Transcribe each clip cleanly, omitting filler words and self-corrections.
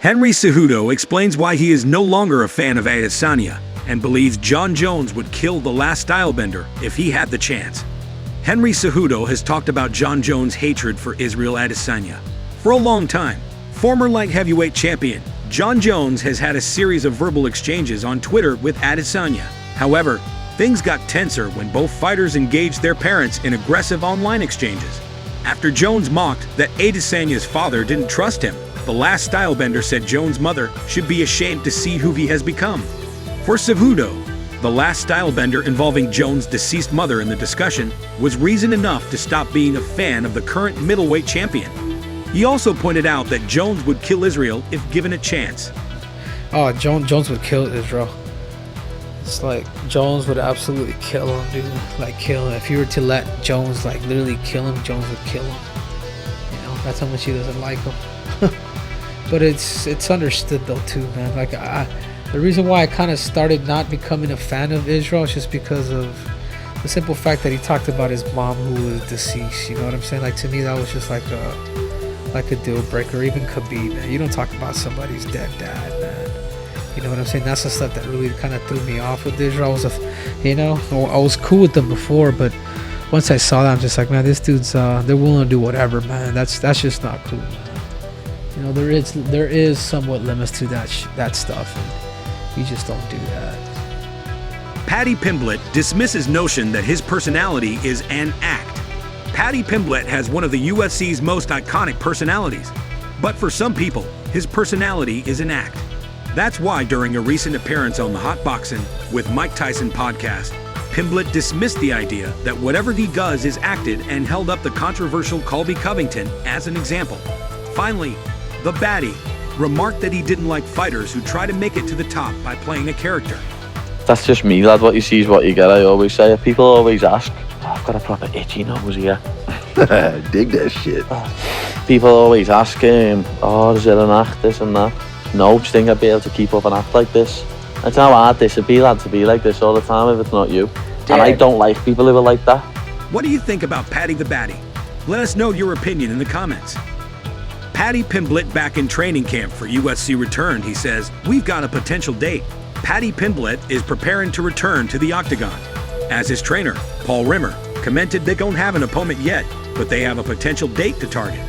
Henry Cejudo explains why he is no longer a fan of Adesanya and believes Jon Jones would kill the Last Stylebender if he had the chance. Henry Cejudo has talked about Jon Jones' hatred for Israel Adesanya. For a long time, former light heavyweight champion Jon Jones has had a series of verbal exchanges on Twitter with Adesanya. However, things got tenser when both fighters engaged their parents in aggressive online exchanges. After Jones mocked that Adesanya's father didn't trust him, the Last Stylebender said Jones' mother should be ashamed to see who he has become. For Cejudo, the Last Stylebender involving Jones' deceased mother in the discussion was reason enough to stop being a fan of the current middleweight champion. He also pointed out that Jones would kill Israel if given a chance. Oh, Jones would kill Israel. It's like Jones would absolutely kill him, dude. Like kill him. If you were to let Jones like literally kill him, Jones would kill him. You know, that's how much he doesn't like him. But it's understood though too, man. Like the reason why I kind of started not becoming a fan of Israel is just because of the simple fact that he talked about his mom who was deceased. You know what I'm saying? Like to me, that was just like a deal breaker. Even Khabib, man. You don't talk about somebody's dead dad, man. You know what I'm saying? That's the stuff that really kind of threw me off with Israel. I was cool with them before, but once I saw that, I'm just like, man, this dude's they're willing to do whatever, man. That's just not cool, man. You know, there is somewhat limits to that stuff, and you just don't do that. Paddy Pimblett dismisses notion that his personality is an act. Paddy Pimblett has one of the UFC's most iconic personalities, but for some people, his personality is an act. That's why during a recent appearance on the Hot Boxing with Mike Tyson podcast, Pimblett dismissed the idea that whatever he does is acted and held up the controversial Colby Covington as an example. Finally, the baddie remarked that he didn't like fighters who try to make it to the top by playing a character. That's just me, lad. What you see is what you get, I always say. People always ask, oh, I've got a proper itchy nose here. Dig that shit. People always ask, oh, is it an act, this and that? No, do you think I'd be able to keep up an act like this? That's how hard this would be, lad, to be like this all the time if it's not you. And I don't like people who are like that. What do you think about Paddy the Baddie? Let us know your opinion in the comments. Paddy Pimblett back in training camp for UFC returned. He says, we've got a potential date. Paddy Pimblett is preparing to return to the octagon. As his trainer, Paul Rimmer, commented they don't have an opponent yet, but they have a potential date to target.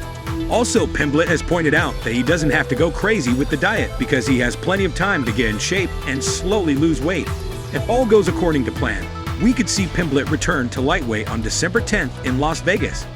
Also, Pimblett has pointed out that he doesn't have to go crazy with the diet because he has plenty of time to get in shape and slowly lose weight. If all goes according to plan, we could see Pimblett return to lightweight on December 10th in Las Vegas.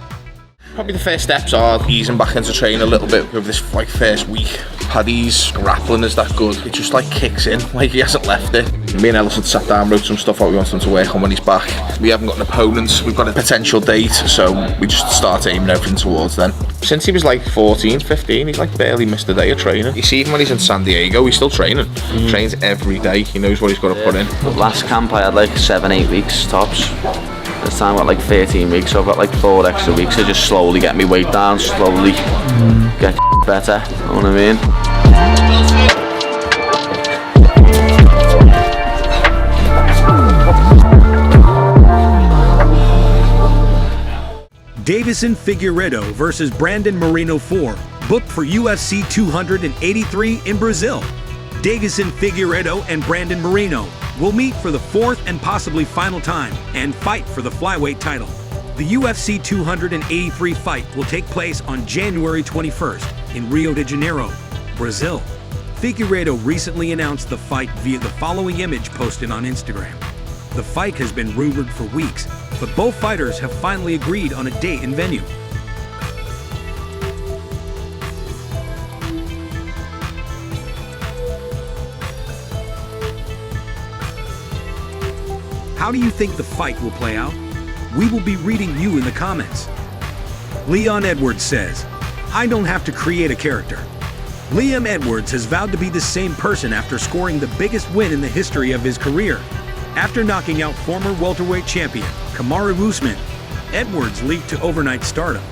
Probably the first steps are easing back into training a little bit with this first week. Paddy's grappling is that good. It just kicks in, he hasn't left it. Me and Ellison sat down, wrote some stuff out we want him to work on when he's back. We haven't got an opponent, we've got a potential date, so we just start aiming everything towards then. Since he was 14, 15, he's barely missed a day of training. You see, even when he's in San Diego, he's still training. Trains every day, he knows what he's got to put in. Last camp I had 7-8 weeks tops. This time I got 13 weeks, so I've got 4 extra weeks to just slowly get my weight down, slowly get better, you know what I mean? Deiveson Figueiredo versus Brandon Moreno 4, booked for UFC 283 in Brazil. Deiveson Figueiredo and Brandon Moreno will meet for the 4th and possibly final time and fight for the flyweight title. The UFC 283 fight will take place on January 21st in Rio de Janeiro, Brazil. Figueiredo recently announced the fight via the following image posted on Instagram. The fight has been rumored for weeks, but both fighters have finally agreed on a date and venue. How do you think the fight will play out? We will be reading you in the comments. Leon Edwards says, I don't have to create a character. Liam Edwards has vowed to be the same person after scoring the biggest win in the history of his career. After knocking out former welterweight champion Kamaru Usman, Edwards leaped to overnight stardom.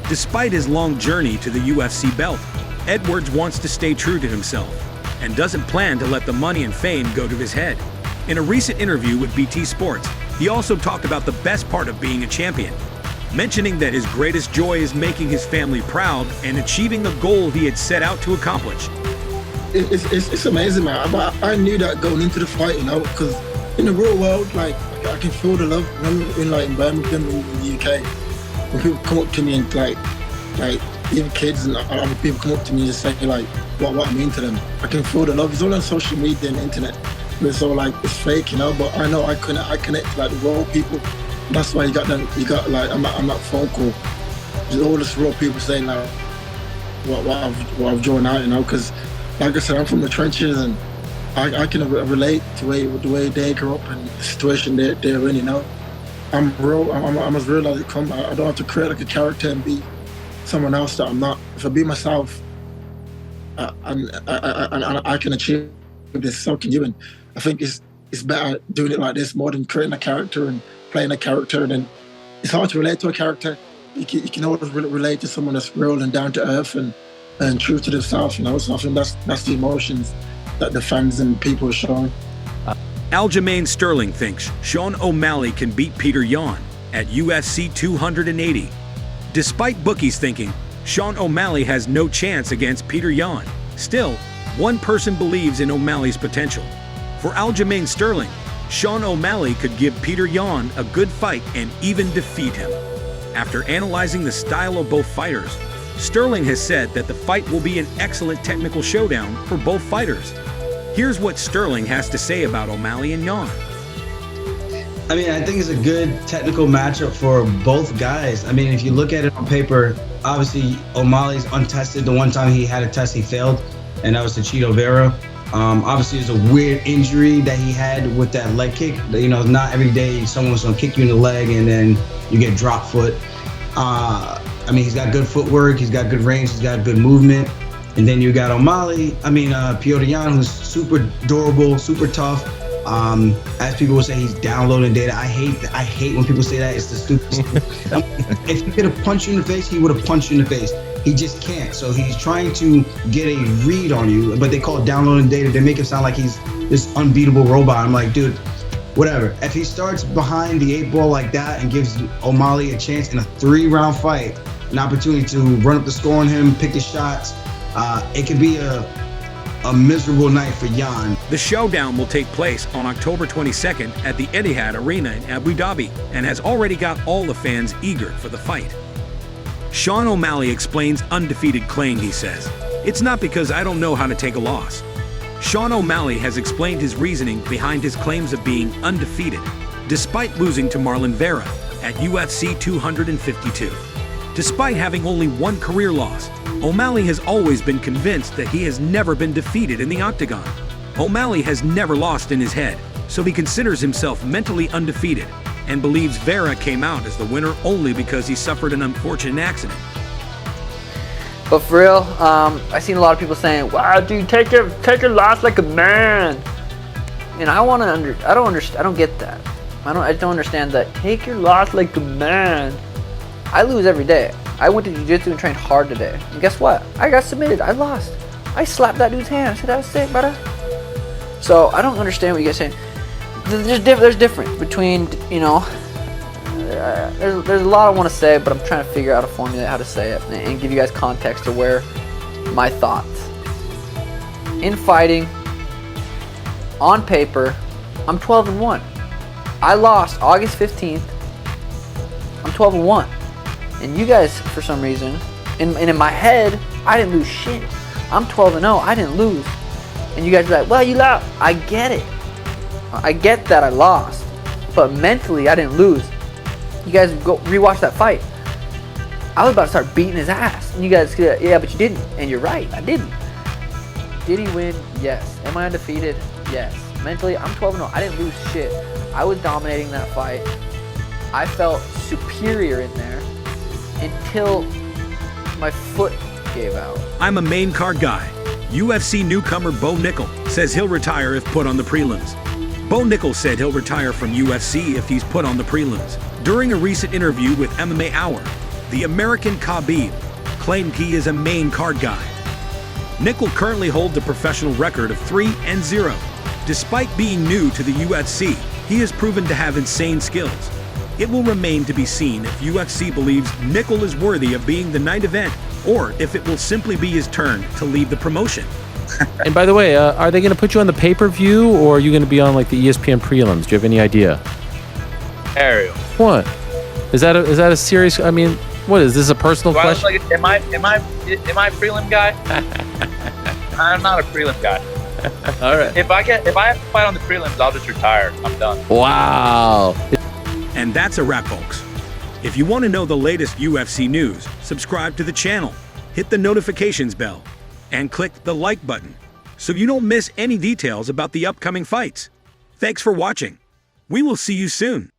Despite his long journey to the UFC belt, Edwards wants to stay true to himself and doesn't plan to let the money and fame go to his head. In a recent interview with BT Sports, he also talked about the best part of being a champion, mentioning that his greatest joy is making his family proud and achieving the goal he had set out to accomplish. it's amazing, man. But I knew that going into the fight, you know, because in the real world, like I can feel the love. Remember in Birmingham, in the UK, when people come up to me and like even kids and other people come up to me and say like what I mean to them. I can feel the love. It's all on social media and the internet. It's all like it's fake, you know. But I know I connect to like the raw people. That's why you got like I'm not phone call. There's all this raw people saying like what I've drawn out, you know, because like I said, I'm from the trenches and I can relate to the way they grew up and the situation they're in, you know. I'm real. I'm as real as it comes. I don't have to create like a character and be someone else that I'm not. If I be myself, and I can achieve this, so can you. And I think it's better doing it like this more than creating a character and playing a character. And then it's hard to relate to a character. You can always relate to someone that's real and down to earth and true to themselves, you know. So I think that's the emotions that the fans and people are showing. Aljamain Sterling thinks Sean O'Malley can beat Petr Yan at UFC 280. Despite bookies thinking Sean O'Malley has no chance against Petr Yan, still, one person believes in O'Malley's potential. For Aljamain Sterling, Sean O'Malley could give Petr Yan a good fight and even defeat him. After analyzing the style of both fighters, Sterling has said that the fight will be an excellent technical showdown for both fighters. Here's what Sterling has to say about O'Malley and Yan. I mean, I think it's a good technical matchup for both guys. I mean, if you look at it on paper, obviously O'Malley's untested. The one time he had a test, he failed, and that was to Cheeto Vera. Obviously, it's a weird injury that he had with that leg kick. You know, not every day someone's going to kick you in the leg and then you get drop foot. I mean, he's got good footwork, he's got good range, he's got good movement. And then you got Omalley, Petr Yan, who's super durable, super tough. As people will say, he's downloading data. I hate when people say that. It's the stupidest. If he could have punched you in the face, he would have punched you in the face. He just can't. So he's trying to get a read on you, but they call it downloading data. They make it sound like he's this unbeatable robot. I'm like, dude, whatever. If he starts behind the 8 ball like that and gives Omalley a chance in a 3-round fight, an opportunity to run up the score on him, pick his shots, it could be a miserable night for Yan. The showdown will take place on October 22nd at the Etihad Arena in Abu Dhabi and has already got all the fans eager for the fight. Sean O'Malley explains undefeated claim, he says. It's not because I don't know how to take a loss. Sean O'Malley has explained his reasoning behind his claims of being undefeated, despite losing to Marlon Vera at UFC 252. Despite having only one career loss, O'Malley has always been convinced that he has never been defeated in the octagon. O'Malley has never lost in his head, so he considers himself mentally undefeated and believes Vera came out as the winner only because he suffered an unfortunate accident. But for real, I've seen a lot of people saying, "Wow, dude, take your loss like a man." And I don't get that. I don't understand that. Take your loss like a man. I lose every day. I went to jiu-jitsu and trained hard today. And guess what? I got submitted. I lost. I slapped that dude's hand. I said, that was sick, brother. So I don't understand what you guys are saying. There's difference between, you know, there's a lot I want to say, but I'm trying to figure out a formula how to say it and give you guys context to where my thoughts. In fighting, on paper, I'm 12-1. I lost August 15th. I'm 12-1. And you guys, for some reason, and in my head, I didn't lose shit. I'm 12-0. I didn't lose. And you guys are like, well, you lost. I get it. I get that I lost. But mentally, I didn't lose. You guys go rewatch that fight. I was about to start beating his ass. And you guys, yeah, but you didn't. And you're right. I didn't. Did he win? Yes. Am I undefeated? Yes. Mentally, I'm 12-0. I didn't lose shit. I was dominating that fight. I felt superior in there until my foot gave out. I'm a main card guy. UFC newcomer Bo Nickal says he'll retire if put on the prelims. Bo Nickal said he'll retire from UFC if he's put on the prelims. During a recent interview with MMA Hour, the American Khabib claimed he is a main card guy. Nickal currently holds a professional record of 3-0. Despite being new to the UFC, he has proven to have insane skills. It will remain to be seen if UFC believes Nickal is worthy of being the night event or if it will simply be his turn to leave the promotion. And by the way, are they going to put you on the pay-per-view, or are you going to be on like the ESPN prelims? Do you have any idea? Ariel. What? Is that a serious? I mean, what is this? A personal question? Am I a prelim guy? I'm not a prelim guy. All right. If I have to fight on the prelims, I'll just retire. I'm done. Wow. And that's a wrap, folks. If you want to know the latest UFC news, subscribe to the channel, hit the notifications bell, and click the like button so you don't miss any details about the upcoming fights. Thanks for watching. We will see you soon.